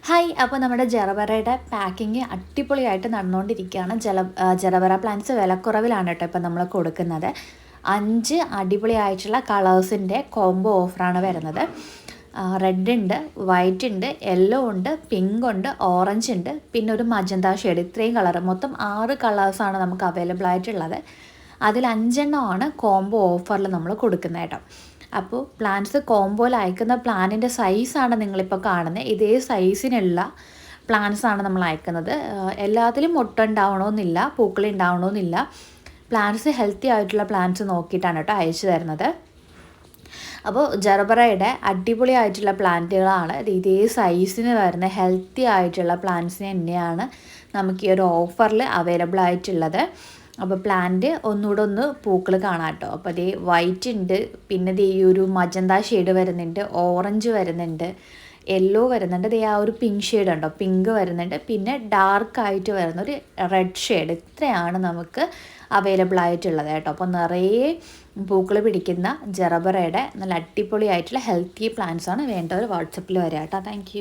Hi, അപ്പോൾ നമ്മുടെ ജറബറയുടെ packing അടിപൊളിയായിട്ട് നടന്നുകൊണ്ടിരിക്കുകയാണ്. ജറബറ പ്ലാന്റ്സ് വിലക്കുറവിലാണ് കേട്ടോ ഇപ്പം നമ്മൾ കൊടുക്കുന്നത്. 5 അടിപൊളിയായിട്ടുള്ള കളേഴ്സിൻ്റെ കോംബോ ഓഫറാണ് വരുന്നത്. റെഡ് ഉണ്ട്, വൈറ്റ് ഉണ്ട്, യെല്ലോ ഉണ്ട്, പിങ്ക് ഉണ്ട്, ഓറഞ്ച് ഉണ്ട്, പിന്നെ ഒരു മജന്ത ഷെയ്ഡ്. ഇത്രയും കളർ, മൊത്തം 6 കളേഴ്സാണ് നമുക്ക് അവൈലബിൾ ആയിട്ടുള്ളത്. അതിൽ 5 എണ്ണമാണ് കോംബോ ഓഫറിൽ നമ്മൾ കൊടുക്കുന്നത് കേട്ടോ. അപ്പോൾ പ്ലാന്റ്സ് കോംബോയിൽ അയക്കുന്ന പ്ലാന്റിൻ്റെ സൈസാണ് നിങ്ങളിപ്പോൾ കാണുന്നത്. ഇതേ സൈസിനുള്ള പ്ലാന്റ്സാണ് നമ്മൾ അയക്കുന്നത്. എല്ലാത്തിലും മൊട്ടുണ്ടാവണമെന്നില്ല, പൂക്കൾ ഉണ്ടാവണമെന്നില്ല. പ്ലാന്റ്സ് ഹെൽത്തി ആയിട്ടുള്ള പ്ലാന്റ്സ് നോക്കിയിട്ടാണ് കേട്ടോ അയച്ചു തരുന്നത്. അപ്പോൾ ജറബറയുടെ അടിപൊളിയായിട്ടുള്ള പ്ലാന്റുകളാണ്. ഇതേ സൈസിന് വരുന്ന ഹെൽത്തി ആയിട്ടുള്ള പ്ലാന്റ്സിന് തന്നെയാണ് നമുക്ക് ഈ ഒരു ഓഫറിൽ അവൈലബിൾ ആയിട്ടുള്ളത്. അപ്പോൾ പ്ലാന്റ് ഒന്നുകൂടെ പൂക്കൾ കാണാം കേട്ടോ. അപ്പോൾ അതേ വൈറ്റ് ഉണ്ട്, പിന്നെ ഈ ഒരു മജന്ത ഷെയ്ഡ് വരുന്നുണ്ട്, ഓറഞ്ച് വരുന്നുണ്ട്, യെല്ലോ വരുന്നുണ്ട്, ആ ഒരു പിങ്ക് ഷെയ്ഡ് ഉണ്ടോ, പിങ്ക് വരുന്നുണ്ട്, പിന്നെ ഡാർക്കായിട്ട് വരുന്നൊരു റെഡ് ഷെയ്ഡ്. ഇത്രയാണ് നമുക്ക് അവൈലബിൾ ആയിട്ടുള്ളത് കേട്ടോ. അപ്പോൾ നിറയെ പൂക്കൾ പിടിക്കുന്ന ജറബറയുടെ നല്ല അടിപൊളിയായിട്ടുള്ള ഹെൽത്തി പ്ലാന്റ്സാണ് വേണ്ടവർ വാട്സപ്പിൽ വരിക കേട്ടോ. താങ്ക്